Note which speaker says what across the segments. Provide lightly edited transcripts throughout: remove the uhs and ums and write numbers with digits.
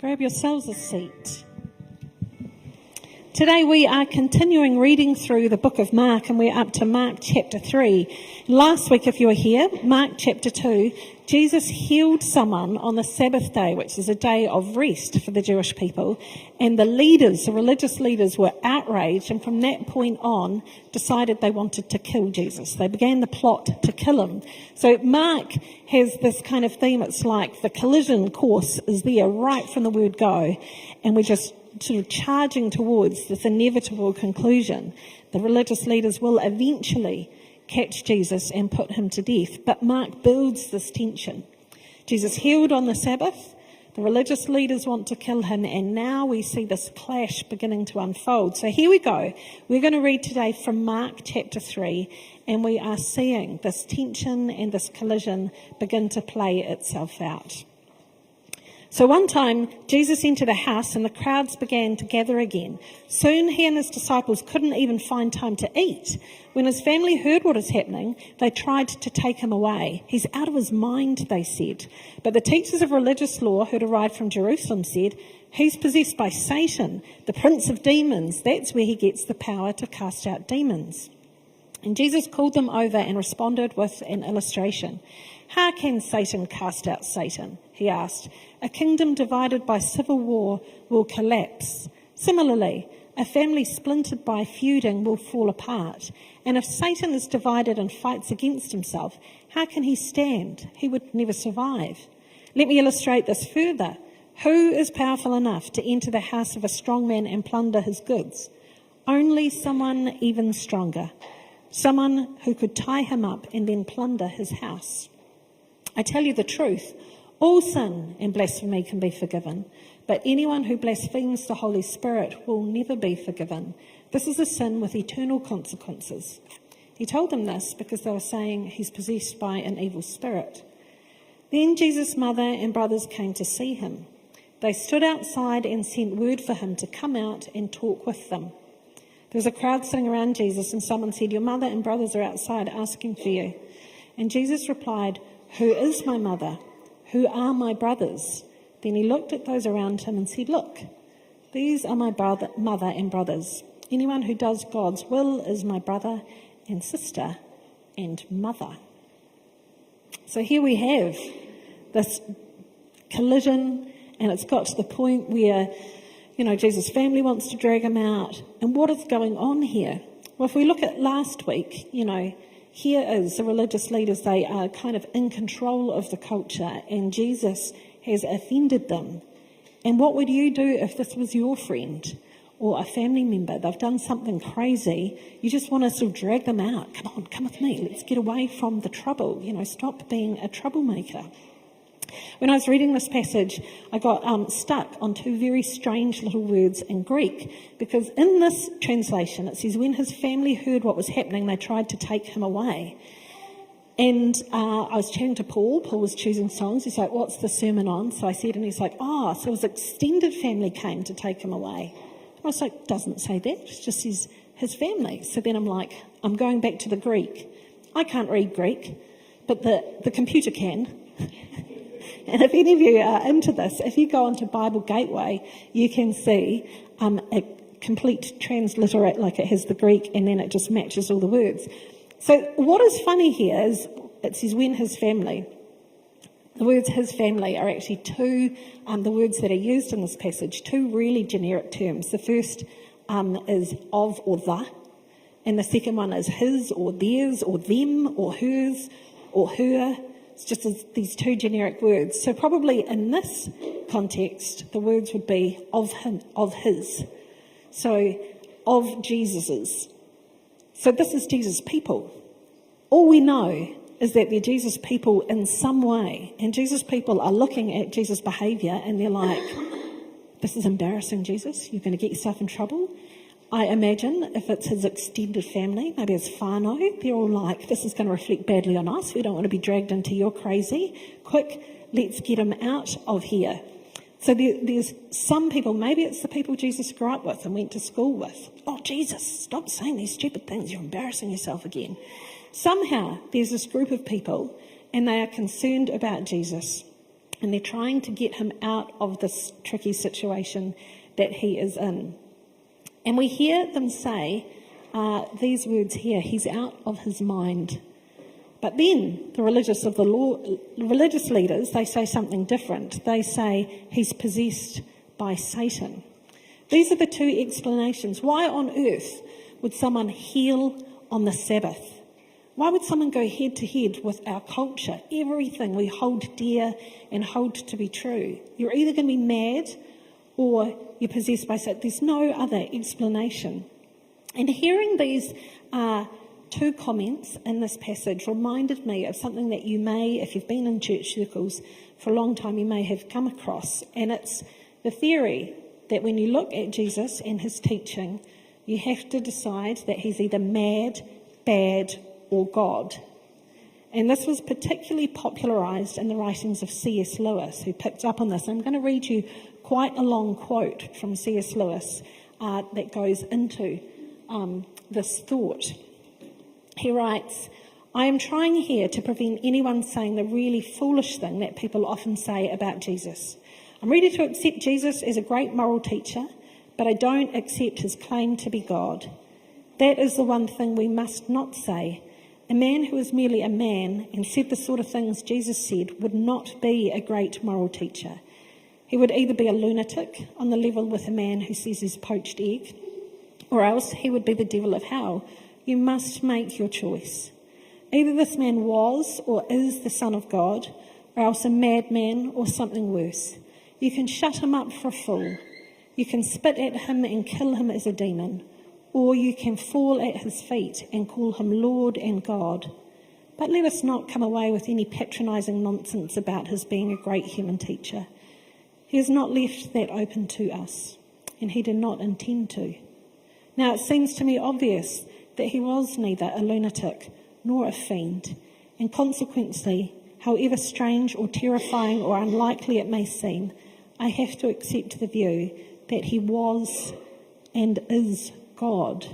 Speaker 1: Grab yourselves a seat. Today we are continuing reading through the book of Mark, and we're up to Mark chapter 3. Last week, if you were here, Mark chapter 2, Jesus healed someone on the Sabbath day, which is a day of rest for the Jewish people, and the religious leaders were outraged, and from that point on decided they wanted to kill Jesus. They began the plot to kill him. So Mark has this kind of theme. It's like the collision course is there right from the word go, and we're just sort of charging towards this inevitable conclusion. The religious leaders will eventually catch Jesus and put him to death. But Mark builds this tension. Jesus healed on the Sabbath. The religious leaders want to kill him, and now we see this clash beginning to unfold. So here we go. We're going to read today from Mark chapter 3, and we are seeing this tension and this collision begin to play itself out. So one time, Jesus entered a house and the crowds began to gather again. Soon he and his disciples couldn't even find time to eat. When his family heard what was happening, they tried to take him away. He's out of his mind, they said. But the teachers of religious law who'd arrived from Jerusalem said, he's possessed by Satan, the prince of demons. That's where he gets the power to cast out demons. And Jesus called them over and responded with an illustration. How can Satan cast out Satan? He asked. A kingdom divided by civil war will collapse. Similarly, a family splintered by feuding will fall apart. And if Satan is divided and fights against himself, how can he stand? He would never survive. Let me illustrate this further. Who is powerful enough to enter the house of a strong man and plunder his goods? Only someone even stronger. Someone who could tie him up and then plunder his house. I tell you the truth, all sin and blasphemy can be forgiven, but anyone who blasphemes the Holy Spirit will never be forgiven. This is a sin with eternal consequences. He told them this because they were saying he's possessed by an evil spirit. Then Jesus' mother and brothers came to see him. They stood outside and sent word for him to come out and talk with them. There was a crowd sitting around Jesus, and someone said, your mother and brothers are outside asking for you. And Jesus replied, who is my mother? Who are my brothers? Then he looked at those around him and said, look, these are my mother and brothers. Anyone who does God's will is my brother and sister and mother. So here we have this collision, and it's got to the point where, Jesus' family wants to drag him out. And what is going on here? Well, if we look at last week, here is the religious leaders. They are kind of in control of the culture, and Jesus has offended them. And what would you do if this was your friend or a family member? They've done something crazy. You just want to sort of drag them out. Come on, come with me. Let's get away from the trouble. Stop being a troublemaker. When I was reading this passage, I got stuck on two very strange little words in Greek, because in this translation it says, when his family heard what was happening, they tried to take him away. And I was chatting to Paul. Paul was choosing songs. He's like, what's the sermon on? So I said, and he's like, so his extended family came to take him away. And I was like, doesn't say that. It just says his family. So then I'm like, I'm going back to the Greek. I can't read Greek, but the computer can. And if any of you are into this, if you go onto Bible Gateway, you can see a complete transliterate, like it has the Greek, and then it just matches all the words. So what is funny here is it says when his family. The words his family are actually two, the words that are used in this passage, two really generic terms. The first is of or the, and the second one is his or theirs or them or hers or her. It's just these two generic words. So probably in this context, the words would be of him, of his. So of Jesus's. So this is Jesus' people. All we know is that they're Jesus' people in some way. And Jesus' people are looking at Jesus' behaviour and they're like, this is embarrassing, Jesus. You're going to get yourself in trouble. I imagine if it's his extended family, maybe his whānau, they're all like, this is going to reflect badly on us. We don't want to be dragged into your crazy. Quick, let's get him out of here. So there's some people, maybe it's the people Jesus grew up with and went to school with. Oh, Jesus, stop saying these stupid things. You're embarrassing yourself again. Somehow there's this group of people and they are concerned about Jesus. And they're trying to get him out of this tricky situation that he is in. And we hear them say these words here, he's out of his mind. But then the religious leaders, they say something different. They say he's possessed by Satan. These are the two explanations. Why on earth would someone heal on the Sabbath? Why would someone go head to head with our culture, everything we hold dear and hold to be true? You're either going to be mad or you're possessed by Satan. There's no other explanation. And hearing these two comments in this passage reminded me of something that you may, if you've been in church circles for a long time, you may have come across. And it's the theory that when you look at Jesus and his teaching, you have to decide that he's either mad, bad, or God. And this was particularly popularised in the writings of C.S. Lewis, who picked up on this. I'm going to read you quite a long quote from C.S. Lewis that goes into this thought. He writes, "I am trying here to prevent anyone saying the really foolish thing that people often say about Jesus. I'm ready to accept Jesus as a great moral teacher, but I don't accept his claim to be God. That is the one thing we must not say. A man who is merely a man and said the sort of things Jesus said would not be a great moral teacher. He would either be a lunatic on the level with a man who says he's poached egg, or else he would be the devil of hell. You must make your choice. Either this man was or is the Son of God, or else a madman or something worse. You can shut him up for a fool. You can spit at him and kill him as a demon, or you can fall at his feet and call him Lord and God. But let us not come away with any patronising nonsense about his being a great human teacher. He has not left that open to us, and he did not intend to. Now, it seems to me obvious that he was neither a lunatic nor a fiend, and consequently, however strange or terrifying or unlikely it may seem, I have to accept the view that he was and is God.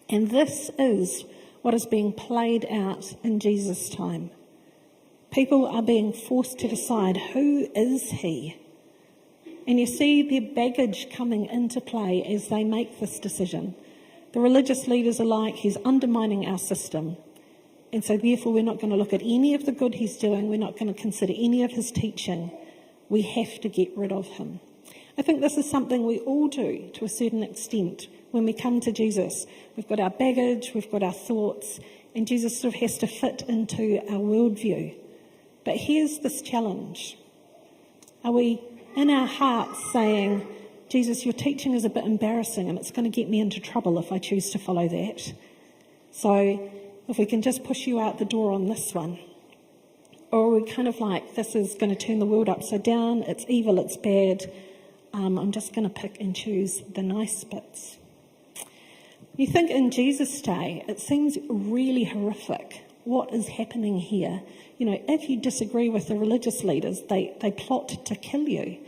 Speaker 1: And this is what is being played out in Jesus' time. People are being forced to decide, who is he? And you see their baggage coming into play as they make this decision. The religious leaders are like, he's undermining our system. And so therefore we're not going to look at any of the good he's doing. We're not going to consider any of his teaching. We have to get rid of him. I think this is something we all do to a certain extent when we come to Jesus. We've got our baggage, we've got our thoughts, and Jesus sort of has to fit into our worldview. But here's this challenge. Are we in our hearts saying, Jesus, your teaching is a bit embarrassing and it's going to get me into trouble if I choose to follow that. So if we can just push you out the door on this one. Or are we kind of like, this is going to turn the world upside down, it's evil, it's bad, I'm just going to pick and choose the nice bits. You think in Jesus' day, it seems really horrific what is happening here. You know, if you disagree with the religious leaders, they plot to kill you.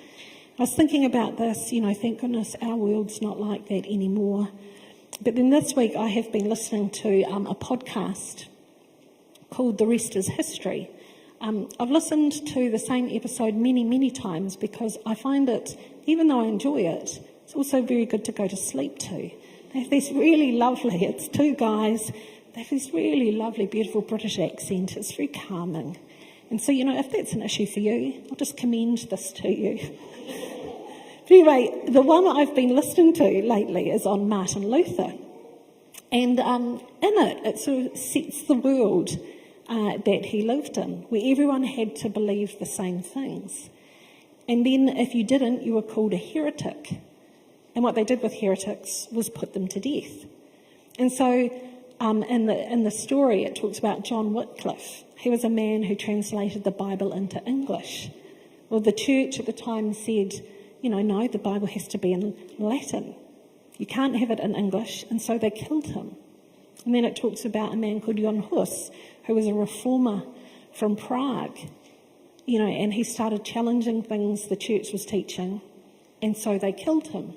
Speaker 1: I was thinking about this, thank goodness our world's not like that anymore. But then this week I have been listening to a podcast called The Rest is History. I've listened to the same episode many, many times because I find it, even though I enjoy it, it's also very good to go to sleep to. They have this really lovely, it's two guys, they have this really lovely, beautiful British accent. It's very calming. And so, if that's an issue for you, I'll just commend this to you. But anyway, the one I've been listening to lately is on Martin Luther. And in it sort of sets the world that he lived in, where everyone had to believe the same things. And then if you didn't, you were called a heretic. And what they did with heretics was put them to death. And so in the story, it talks about John Wycliffe. He was a man who translated the Bible into English. Well, the church at the time said, no, the Bible has to be in Latin. You can't have it in English, and so they killed him. And then it talks about a man called Jan Hus, who was a reformer from Prague, and he started challenging things the church was teaching, and so they killed him.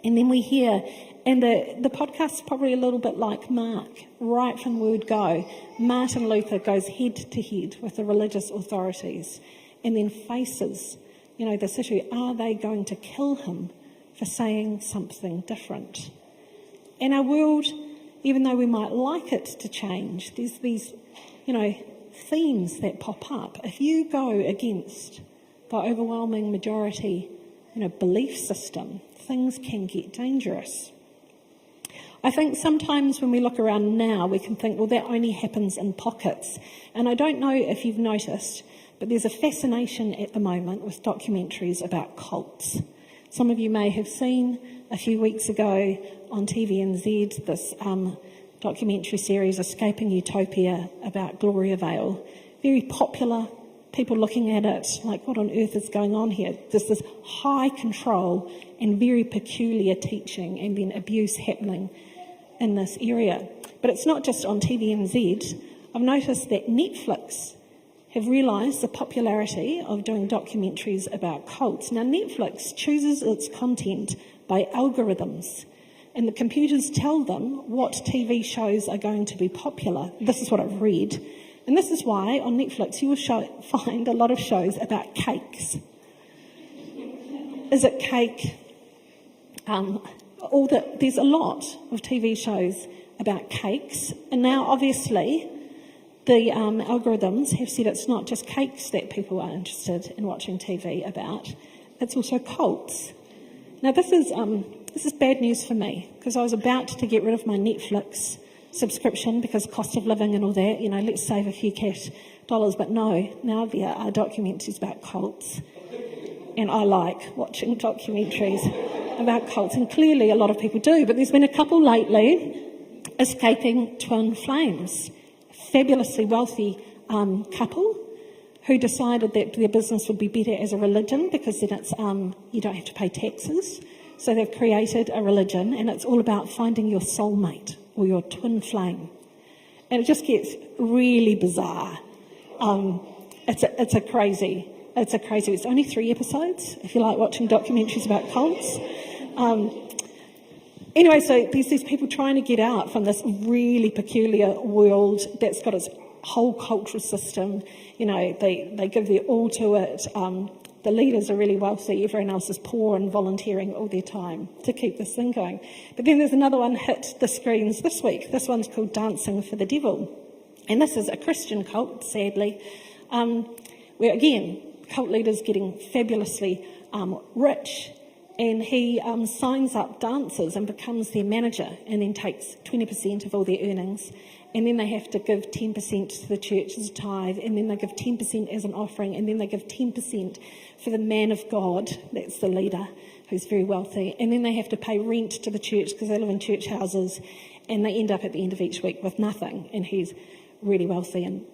Speaker 1: And then we hear, and the podcast's probably a little bit like Mark, right from word go, Martin Luther goes head to head with the religious authorities, and then faces, this issue. Are they going to kill him for saying something different? In our world, even though we might like it to change, there's these, themes that pop up. If you go against the overwhelming majority, belief system, things can get dangerous. I think sometimes when we look around now, we can think, well, that only happens in pockets. And I don't know if you've noticed, but there's a fascination at the moment with documentaries about cults. Some of you may have seen a few weeks ago on TVNZ this documentary series, Escaping Utopia, about Gloria Vale. Very popular, people looking at it like, what on earth is going on here? There's this high control and very peculiar teaching and then abuse happening in this area. But it's not just on TVNZ. I've noticed that Netflix have realised the popularity of doing documentaries about cults. Now, Netflix chooses its content by algorithms, and the computers tell them what TV shows are going to be popular. This is what I've read. And this is why on Netflix you will find a lot of shows about cakes. Is it cake? There's a lot of TV shows about cakes. And now, obviously, the algorithms have said it's not just cakes that people are interested in watching TV about. It's also cults. Now, this is bad news for me, because I was about to get rid of my Netflix subscription because cost of living and all that, let's save a few cash dollars. But no, now there are documentaries about cults. And I like watching documentaries about cults, and clearly a lot of people do. But there's been a couple lately, Escaping Twin Flames, fabulously wealthy couple who decided that their business would be better as a religion because then it's you don't have to pay taxes. So they've created a religion, and it's all about finding your soulmate or your twin flame. And it just gets really bizarre. It's crazy. It's only 3 episodes, if you like watching documentaries about cults. Anyway, so there's these people trying to get out from this really peculiar world that's got its whole cultural system. They give their all to it. The leaders are really wealthy, everyone else is poor and volunteering all their time to keep this thing going. But then there's another one hit the screens this week. This one's called Dancing for the Devil. And this is a Christian cult, sadly, where, again, cult leaders getting fabulously rich, and he signs up dancers and becomes their manager, and then takes 20% of all their earnings, and then they have to give 10% to the church as a tithe, and then they give 10% as an offering, and then they give 10% for the man of God, that's the leader, who's very wealthy, and then they have to pay rent to the church because they live in church houses, and they end up at the end of each week with nothing, and he's really wealthy. And,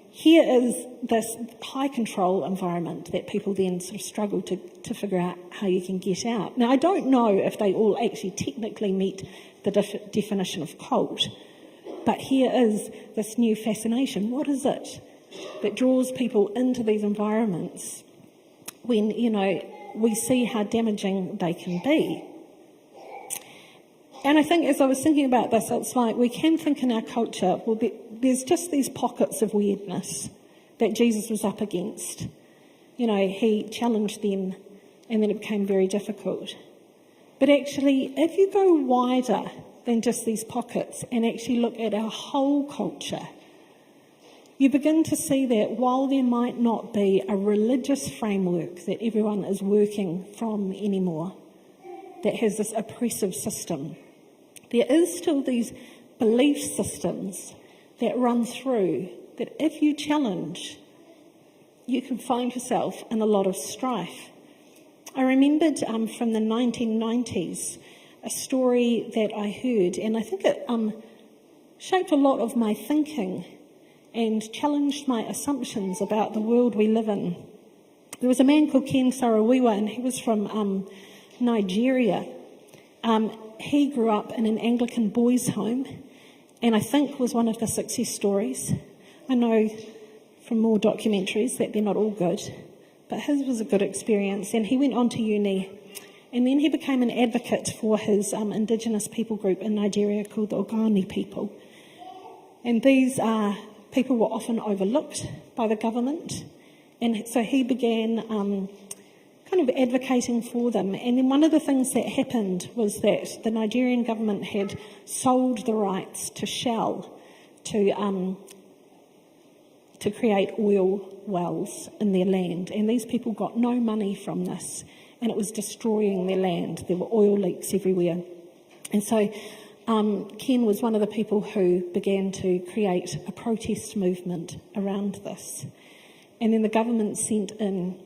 Speaker 1: here is this high control environment that people then sort of struggle to figure out how you can get out. Now, I don't know if they all actually technically meet the definition of cult, but here is this new fascination. What is it that draws people into these environments when, we see how damaging they can be? And I think as I was thinking about this, it's like we can think in our culture, well, there's just these pockets of weirdness that Jesus was up against. He challenged them, and then it became very difficult. But actually, if you go wider than just these pockets and actually look at our whole culture, you begin to see that while there might not be a religious framework that everyone is working from anymore, that has this oppressive system, there is still these belief systems that run through that if you challenge, you can find yourself in a lot of strife. I remembered from the 1990s a story that I heard, and I think it shaped a lot of my thinking and challenged my assumptions about the world we live in. There was a man called Ken Saro-Wiwa, and he was from Nigeria. He grew up in an Anglican boys' home, and I think was one of the success stories. I know from more documentaries that they're not all good, but his was a good experience, and he went on to uni, and then he became an advocate for his indigenous people group in Nigeria called the Ogoni people. And these people were often overlooked by the government, And so he began kind of advocating for them. And then one of the things that happened was that the Nigerian government had sold the rights to Shell to create oil wells in their land. And these people got no money from this, and it was destroying their land. There were oil leaks everywhere. And so Ken was one of the people who began to create a protest movement around this. And then the government sent in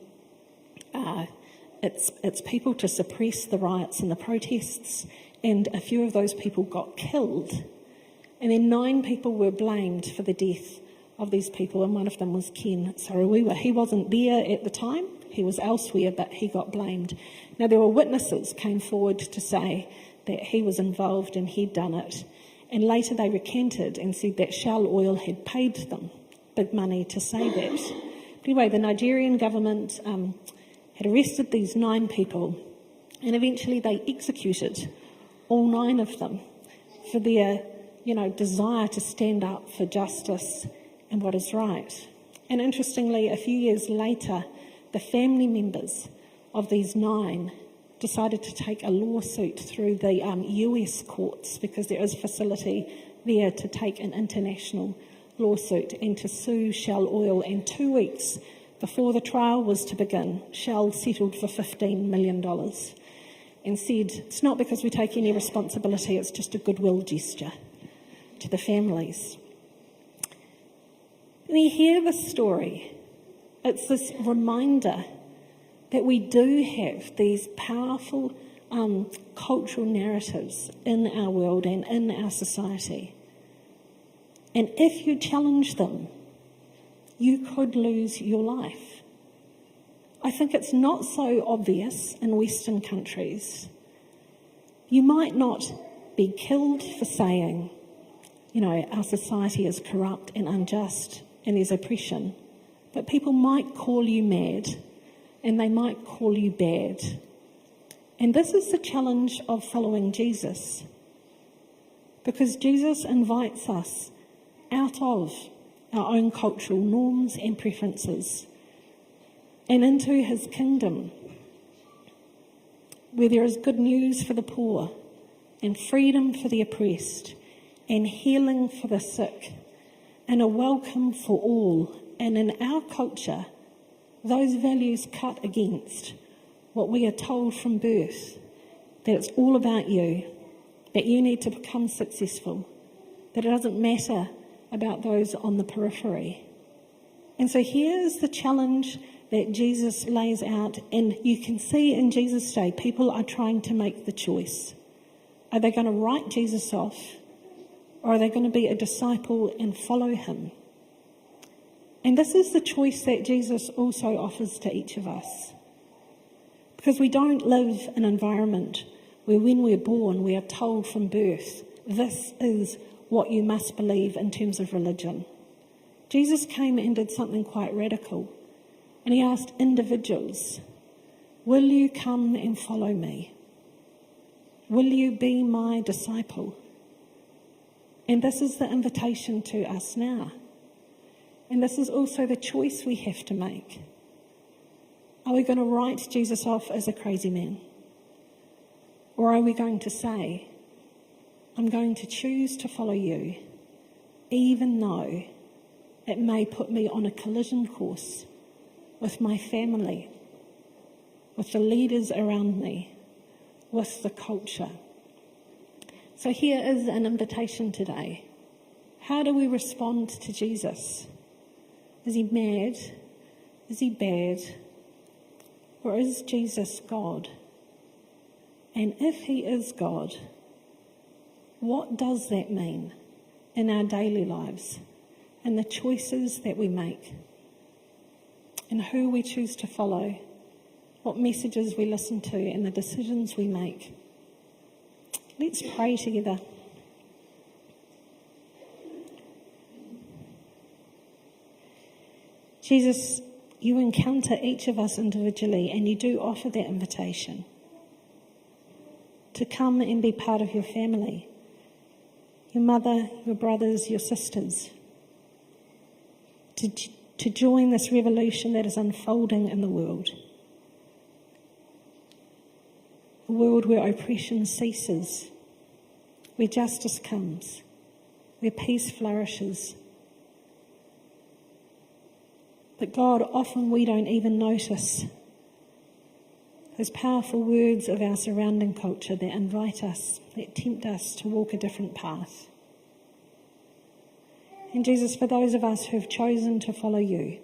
Speaker 1: its people to suppress the riots and the protests, and a few of those people got killed. And then 9 people were blamed for the death of these people, and one of them was Ken Saro-Wiwa. He wasn't there at the time, he was elsewhere, but he got blamed. Now there were witnesses came forward to say that he was involved and he'd done it, and later they recanted and said that Shell Oil had paid them big money to say that. But anyway, the Nigerian government had arrested these 9 people, and eventually they executed all 9 of them for their, desire to stand up for justice and what is right. And interestingly, a few years later, the family members of these 9 decided to take a lawsuit through the US courts, because there is facility there to take an international lawsuit and to sue Shell Oil. And 2 weeks before the trial was to begin, Shell settled for $15 million and said, it's not because we take any responsibility, it's just a goodwill gesture to the families. And you hear this story, it's this reminder that we do have these powerful cultural narratives in our world and in our society. And if you challenge them, you could lose your life. I think it's not so obvious in Western countries. You might not be killed for saying, our society is corrupt and unjust and there's oppression, but people might call you mad and they might call you bad. And this is the challenge of following Jesus, because Jesus invites us out of our own cultural norms and preferences and into his kingdom, where there is good news for the poor and freedom for the oppressed and healing for the sick and a welcome for all. And in our culture, those values cut against what we are told from birth, that it's all about you, that you need to become successful, that it doesn't matter about those on the periphery. And so here's the challenge that Jesus lays out, and you can see in Jesus' day, people are trying to make the choice. Are they going to write Jesus off, or are they going to be a disciple and follow him? And this is the choice that Jesus also offers to each of us. Because we don't live in an environment where when we're born, we are told from birth, this is what you must believe in terms of religion. Jesus came and did something quite radical. And he asked individuals, will you come and follow me? Will you be my disciple? And this is the invitation to us now. And this is also the choice we have to make. Are we going to write Jesus off as a crazy man? Or are we going to say, I'm going to choose to follow you, even though it may put me on a collision course with my family, with the leaders around me, with the culture? So here is an invitation today. How do we respond to Jesus? Is he mad? Is he bad? Or is Jesus God? And if he is God, what does that mean in our daily lives and the choices that we make and who we choose to follow, what messages we listen to and the decisions we make? Let's pray together. Jesus, you encounter each of us individually, and you do offer that invitation to come and be part of your family, your mother, your brothers, your sisters, to to join this revolution that is unfolding in the world. A world where oppression ceases, where justice comes, where peace flourishes. But God, often we don't even notice those powerful words of our surrounding culture that invite us, that tempt us to walk a different path. And Jesus, for those of us who have chosen to follow you,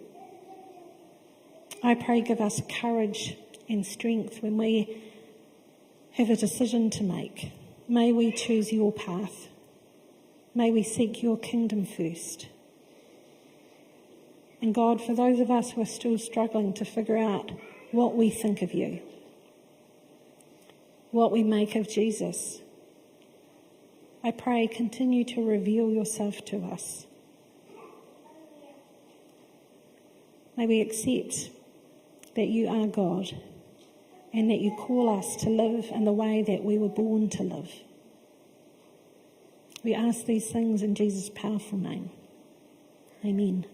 Speaker 1: I pray give us courage and strength when we have a decision to make. May we choose your path. May we seek your kingdom first. And God, for those of us who are still struggling to figure out what we think of you, what we make of Jesus, I pray continue to reveal yourself to us. May we accept that you are God and that you call us to live in the way that we were born to live. We ask these things in Jesus' powerful name. Amen.